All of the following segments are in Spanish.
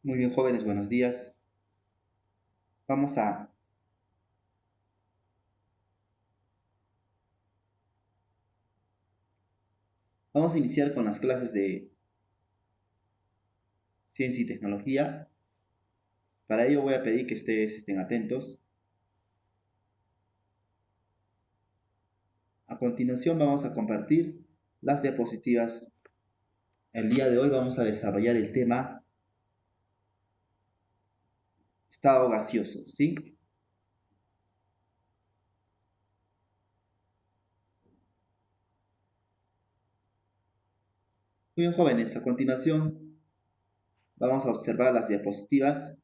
Muy bien, jóvenes, buenos días. Vamos a, vamos a iniciar con las clases de ciencia y tecnología. Para ello voy a pedir que ustedes estén atentos. A continuación vamos a compartir las diapositivas. El día de hoy vamos a desarrollar el tema estado gaseoso, ¿sí? Muy bien, jóvenes, a continuación vamos a observar las diapositivas.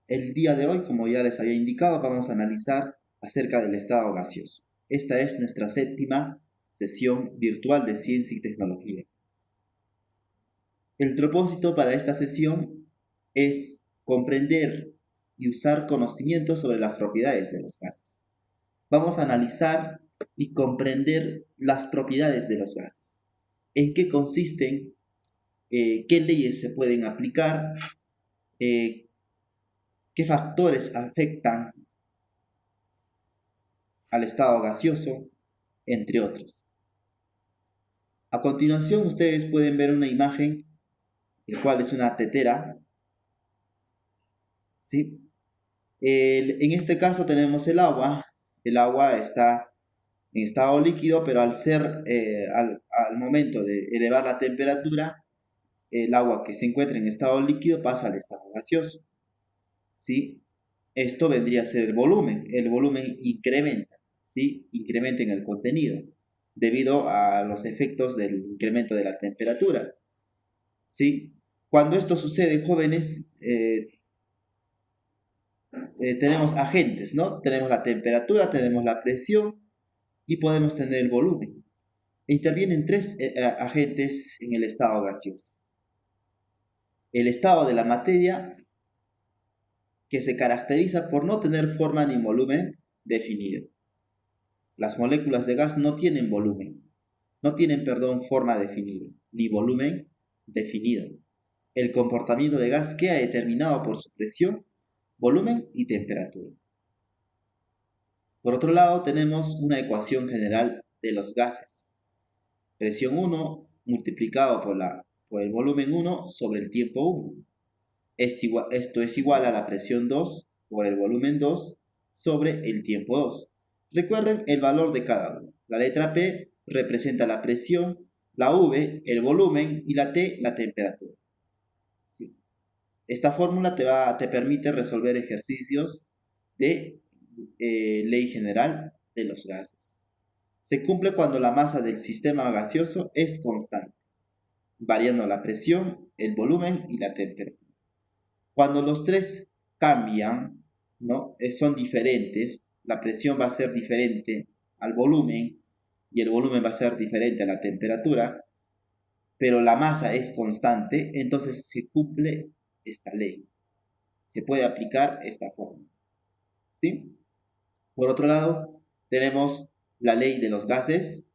El día de hoy, como ya les había indicado, vamos a analizar acerca del estado gaseoso. Esta es nuestra séptima sesión virtual de ciencia y tecnología. El propósito para esta sesión es comprender y usar conocimientos sobre las propiedades de los gases. Vamos a analizar y comprender las propiedades de los gases. ¿En qué consisten? ¿Qué leyes se pueden aplicar? ¿Qué factores afectan al estado gaseoso? Entre otros. A continuación, ustedes pueden ver una imagen, el cual es una tetera, ¿sí? En este caso tenemos el agua. El agua está en estado líquido, pero al momento de elevar la temperatura, el agua que se encuentra en estado líquido pasa al estado gaseoso, ¿sí? Esto vendría a ser el volumen. El volumen incrementa, ¿sí? Incrementa en el contenido debido a los efectos del incremento de la temperatura, ¿sí? Cuando esto sucede, jóvenes, tenemos agentes, ¿no? Tenemos la temperatura, tenemos la presión y podemos tener el volumen. Intervienen tres agentes en el estado gaseoso. El estado de la materia, que se caracteriza por no tener forma ni volumen definido. Las moléculas de gas no tienen forma definida, ni volumen definido. El comportamiento de gas queda determinado por su presión, volumen y temperatura. Por otro lado, tenemos una ecuación general de los gases. Presión 1 multiplicado por el volumen 1 sobre el tiempo 1. Esto es igual a la presión 2 por el volumen 2 sobre el tiempo 2. Recuerden el valor de cada uno. La letra P representa la presión, la V el volumen y la T la temperatura. ¿Sí? Esta fórmula te permite resolver ejercicios de ley general de los gases. Se cumple cuando la masa del sistema gaseoso es constante, variando la presión, el volumen y la temperatura. Cuando los tres cambian, ¿no? Son diferentes, la presión va a ser diferente al volumen y el volumen va a ser diferente a la temperatura, pero la masa es constante, entonces se cumple esta ley. Se puede aplicar esta fórmula, ¿sí? Por otro lado, tenemos la ley de los gases,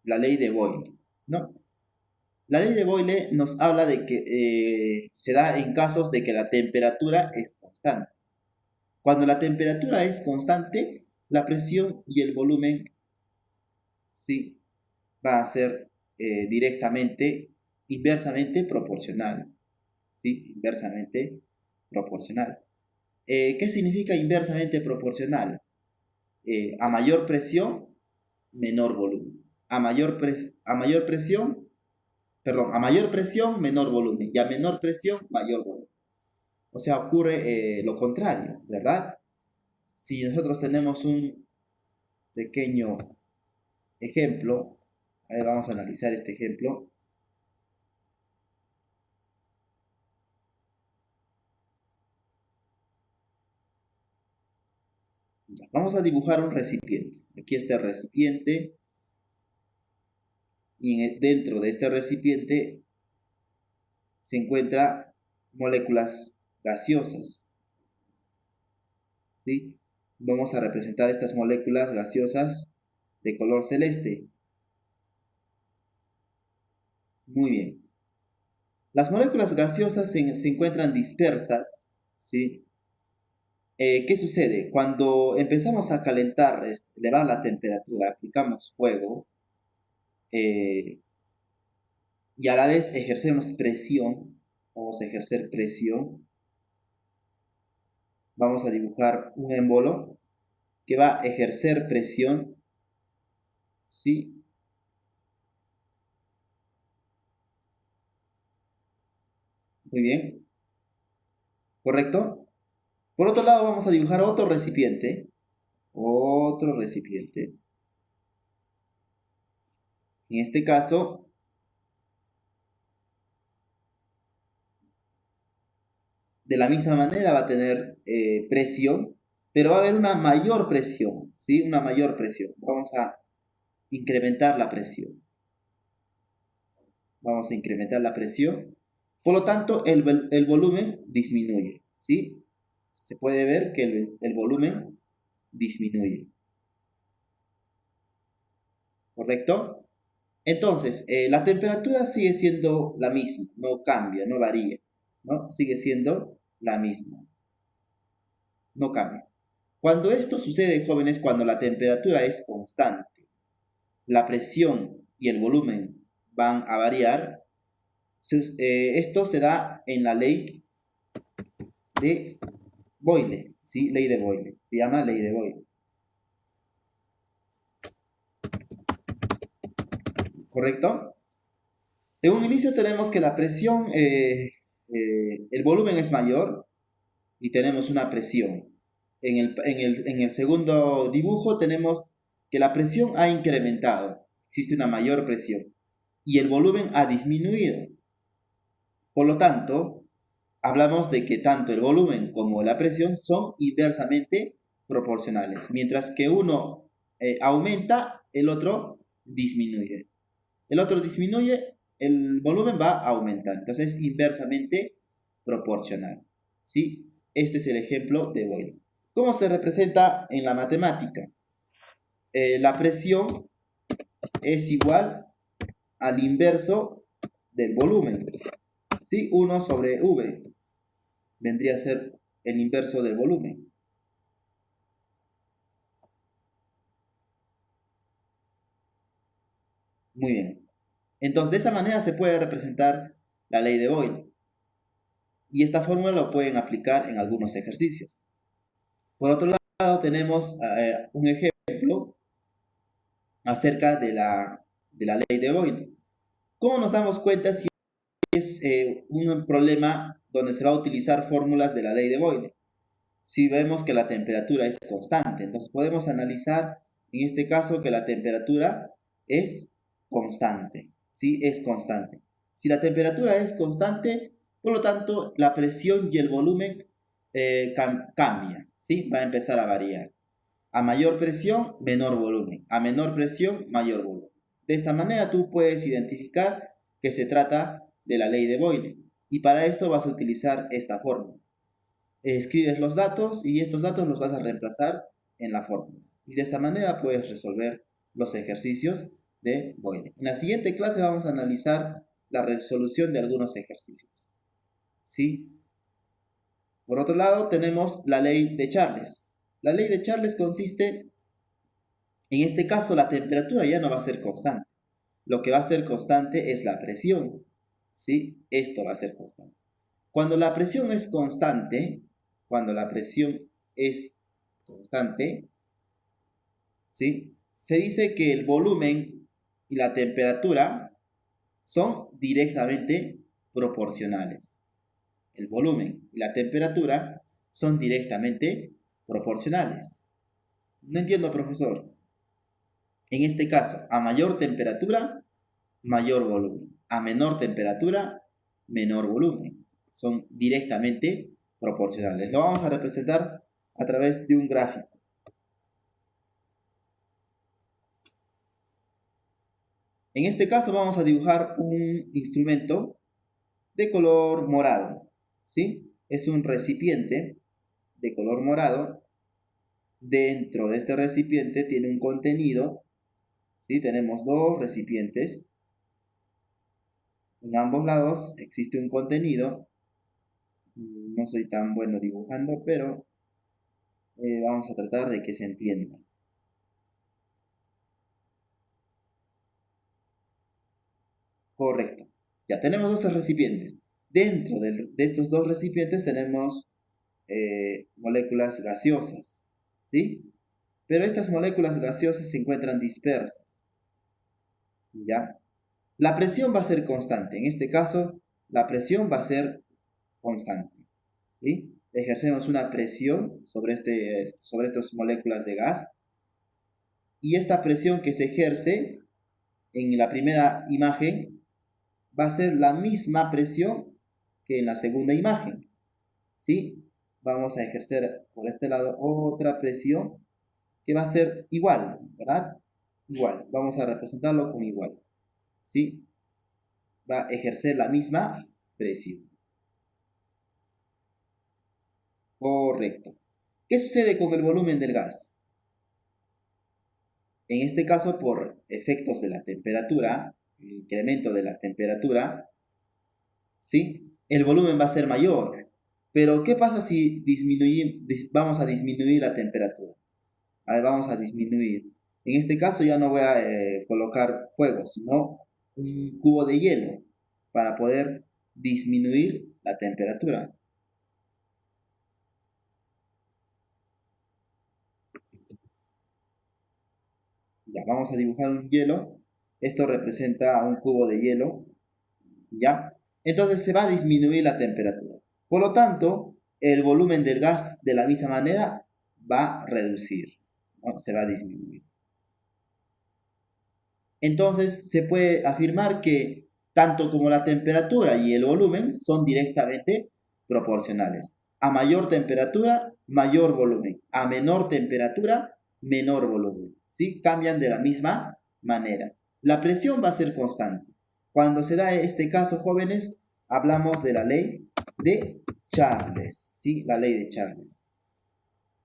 la ley de Boyle, ¿no? La ley de Boyle nos habla de que se da en casos de que la temperatura es constante. Cuando la temperatura es constante, la presión y el volumen, sí, va a ser inversamente proporcional, ¿sí? Inversamente proporcional. ¿Qué significa inversamente proporcional? A mayor presión, menor volumen. A mayor presión, menor volumen. Y a menor presión, mayor volumen. O sea, ocurre lo contrario, ¿verdad? Si nosotros tenemos un pequeño ejemplo, vamos a analizar este ejemplo. Vamos a dibujar un recipiente. Aquí está el recipiente y dentro de este recipiente se encuentran moléculas gaseosas, ¿sí? Vamos a representar estas moléculas gaseosas de color celeste. Muy bien. Las moléculas gaseosas se encuentran dispersas, ¿sí? ¿Qué sucede? Cuando empezamos a calentar, elevar la temperatura, aplicamos fuego eh, y a la vez ejercemos presión, vamos a ejercer presión, vamos a dibujar un émbolo que va a ejercer presión, ¿sí? Muy bien, ¿correcto? Por otro lado, vamos a dibujar otro recipiente. En este caso, de la misma manera va a tener presión, pero va a haber una mayor presión, ¿sí? Una mayor presión. Vamos a incrementar la presión. Vamos a incrementar la presión. Por lo tanto, el volumen disminuye, ¿sí? Se puede ver que el volumen disminuye. ¿Correcto? Entonces, la temperatura sigue siendo la misma, no cambia, no varía, ¿no? Sigue siendo la misma, no cambia. Cuando esto sucede, jóvenes, cuando la temperatura es constante, la presión y el volumen van a variar, esto se da en la ley de Boyle, ¿sí? Ley de Boyle, se llama ley de Boyle. ¿Correcto? En un inicio tenemos que la presión, el volumen es mayor y tenemos una presión. En el segundo dibujo tenemos que la presión ha incrementado, existe una mayor presión y el volumen ha disminuido. Por lo tanto, hablamos de que tanto el volumen como la presión son inversamente proporcionales. Mientras que uno aumenta, el otro disminuye. El otro disminuye, el volumen va a aumentar. Entonces es inversamente proporcional. ¿Sí? Este es el ejemplo de Boyle. ¿Cómo se representa en la matemática? La presión es igual al inverso del volumen. ¿Sí? 1 sobre V vendría a ser el inverso del volumen. Muy bien. Entonces, de esa manera se puede representar la ley de Boyle. Y esta fórmula lo pueden aplicar en algunos ejercicios. Por otro lado, tenemos un ejemplo acerca de la ley de Boyle. ¿Cómo nos damos cuenta si es un problema donde se va a utilizar fórmulas de la ley de Boyle? Si vemos que la temperatura es constante, entonces podemos analizar en este caso que la temperatura es constante, ¿sí? Es constante. Si la temperatura es constante, por lo tanto, la presión y el volumen cambia, ¿sí? Va a empezar a variar. A mayor presión, menor volumen. A menor presión, mayor volumen. De esta manera tú puedes identificar que se trata de la ley de Boyle. Y para esto vas a utilizar esta fórmula. Escribes los datos y estos datos los vas a reemplazar en la fórmula. Y de esta manera puedes resolver los ejercicios de Boyle. En la siguiente clase vamos a analizar la resolución de algunos ejercicios. ¿Sí? Por otro lado, tenemos la ley de Charles. La ley de Charles consiste, en este caso, la temperatura ya no va a ser constante. Lo que va a ser constante es la presión. ¿Sí? Esto va a ser constante. Cuando la presión es constante, ¿sí? Se dice que el volumen y la temperatura son directamente proporcionales. El volumen y la temperatura son directamente proporcionales. No entiendo, profesor. En este caso, a mayor temperatura, mayor volumen. A menor temperatura, menor volumen. Son directamente proporcionales. Lo vamos a representar a través de un gráfico. En este caso vamos a dibujar un instrumento de color morado, ¿sí? Es un recipiente de color morado. Dentro de este recipiente tiene un contenido, ¿sí? Tenemos dos recipientes. En ambos lados existe un contenido. No soy tan bueno dibujando, pero vamos a tratar de que se entienda. Correcto. Ya tenemos dos recipientes. Dentro de estos dos recipientes tenemos moléculas gaseosas, ¿sí? Pero estas moléculas gaseosas se encuentran dispersas, ¿ya? La presión va a ser constante. En este caso, la presión va a ser constante, ¿sí? Ejercemos una presión sobre estas moléculas de gas y esta presión que se ejerce en la primera imagen va a ser la misma presión que en la segunda imagen, ¿sí? Vamos a ejercer por este lado otra presión que va a ser igual, ¿verdad? Igual, vamos a representarlo como igual, ¿sí? Va a ejercer la misma presión. Correcto. ¿Qué sucede con el volumen del gas? En este caso, por efectos de la temperatura, el incremento de la temperatura, ¿sí? El volumen va a ser mayor. Pero, ¿qué pasa si vamos a disminuir la temperatura? A ver, vamos a disminuir. En este caso ya no voy a colocar fuego, sino un cubo de hielo para poder disminuir la temperatura. Ya, vamos a dibujar un hielo. Esto representa un cubo de hielo. ¿Ya? Entonces se va a disminuir la temperatura. Por lo tanto, el volumen del gas de la misma manera va a reducir, ¿no? Se va a disminuir. Entonces se puede afirmar que tanto como la temperatura y el volumen son directamente proporcionales. A mayor temperatura, mayor volumen. A menor temperatura, menor volumen. ¿Sí? Cambian de la misma manera. La presión va a ser constante. Cuando se da este caso, jóvenes, hablamos de la ley de Charles. ¿Sí? La ley de Charles.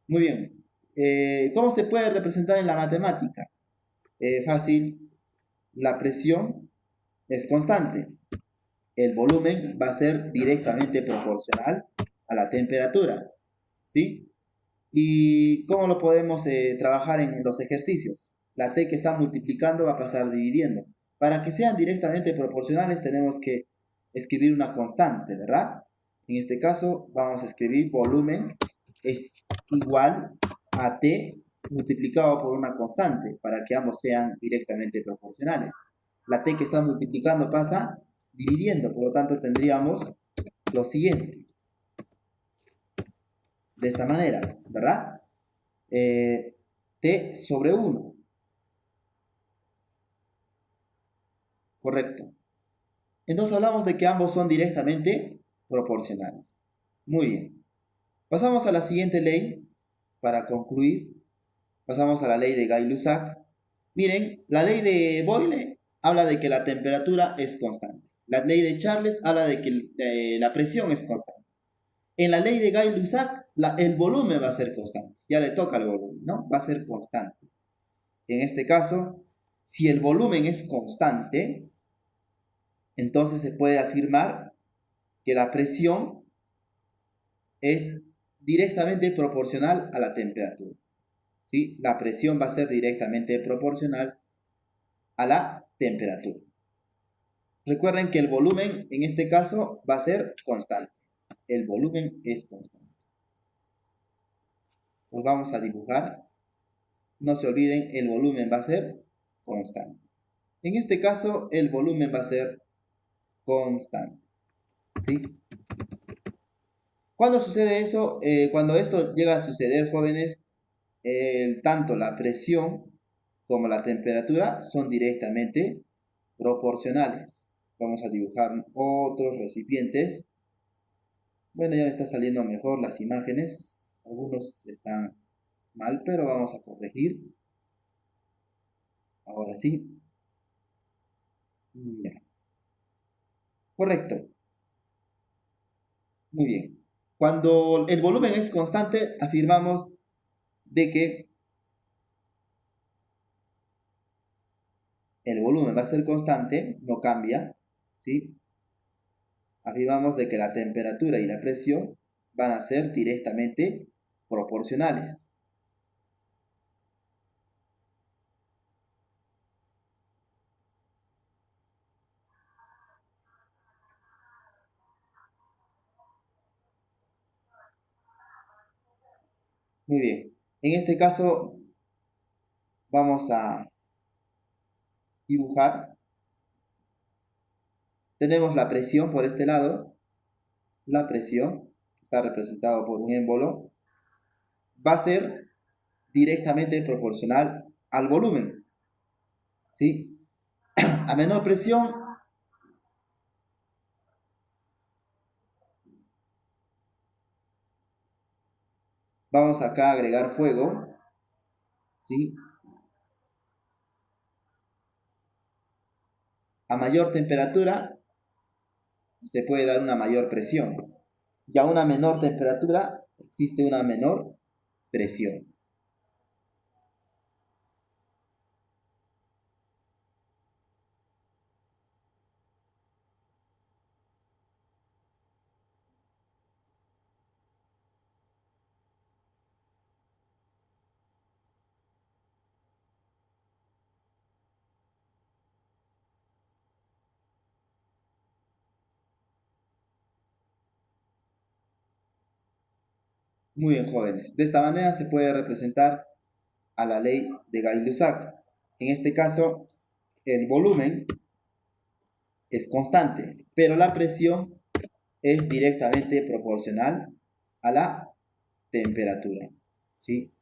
Muy bien. ¿Cómo se puede representar en la matemática? Fácil. La presión es constante. El volumen va a ser directamente proporcional a la temperatura, ¿sí? ¿Y cómo lo podemos trabajar en los ejercicios? La T que está multiplicando va a pasar dividiendo. Para que sean directamente proporcionales tenemos que escribir una constante, ¿verdad? En este caso vamos a escribir volumen es igual a T multiplicado por una constante para que ambos sean directamente proporcionales. La T que está multiplicando pasa dividiendo, por lo tanto tendríamos lo siguiente. De esta manera, ¿verdad? T sobre 1. Correcto. Entonces hablamos de que ambos son directamente proporcionales. Muy bien. Pasamos a la siguiente ley para concluir. Pasamos a la ley de Gay-Lussac. Miren, la ley de Boyle habla de que la temperatura es constante. La ley de Charles habla de que la presión es constante. En la ley de Gay-Lussac, el volumen va a ser constante. Ya le toca el volumen, ¿no? Va a ser constante. En este caso, si el volumen es constante, entonces se puede afirmar que la presión es directamente proporcional a la temperatura. ¿Sí? La presión va a ser directamente proporcional a la temperatura. Recuerden que el volumen en este caso va a ser constante. El volumen es constante. Pues vamos a dibujar. No se olviden, el volumen va a ser constante. En este caso, el volumen va a ser constante. ¿Sí? ¿Cuándo sucede eso? Cuando esto llega a suceder, jóvenes, tanto la presión como la temperatura son directamente proporcionales. Vamos a dibujar otros recipientes. Bueno, ya me está saliendo mejor las imágenes. Algunos están mal, pero vamos a corregir. Ahora sí. Ya. Correcto. Muy bien. Cuando el volumen es constante, afirmamos de que el volumen va a ser constante, no cambia, ¿sí? afirmamos de que la temperatura y la presión van a ser directamente proporcionales. Muy bien. En este caso vamos a dibujar. Tenemos la presión por este lado. La presión está representada por un émbolo. Va a ser directamente proporcional al volumen. ¿Sí? A menor presión, vamos acá a agregar fuego. ¿Sí? A mayor temperatura se puede dar una mayor presión. Y a una menor temperatura existe una menor presión. Muy bien, jóvenes. De esta manera se puede representar a la ley de Gay-Lussac. En este caso, el volumen es constante, pero la presión es directamente proporcional a la temperatura. ¿Sí?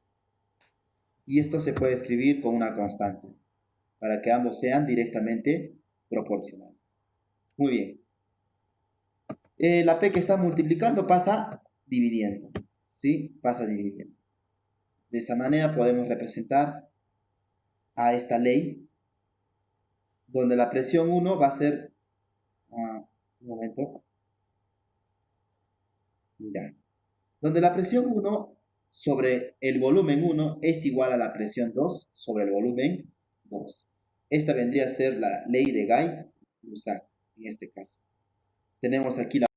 Y esto se puede escribir con una constante, para que ambos sean directamente proporcionales. Muy bien. La P que está multiplicando pasa dividiendo. ¿Sí? Pasa dividiendo. De esta manera podemos representar a esta ley, donde la presión 1 va a ser... un momento. Ya. Donde la presión 1 sobre el volumen 1 es igual a la presión 2 sobre el volumen 2. Esta vendría a ser la ley de Gay-Lussac en este caso. Tenemos aquí la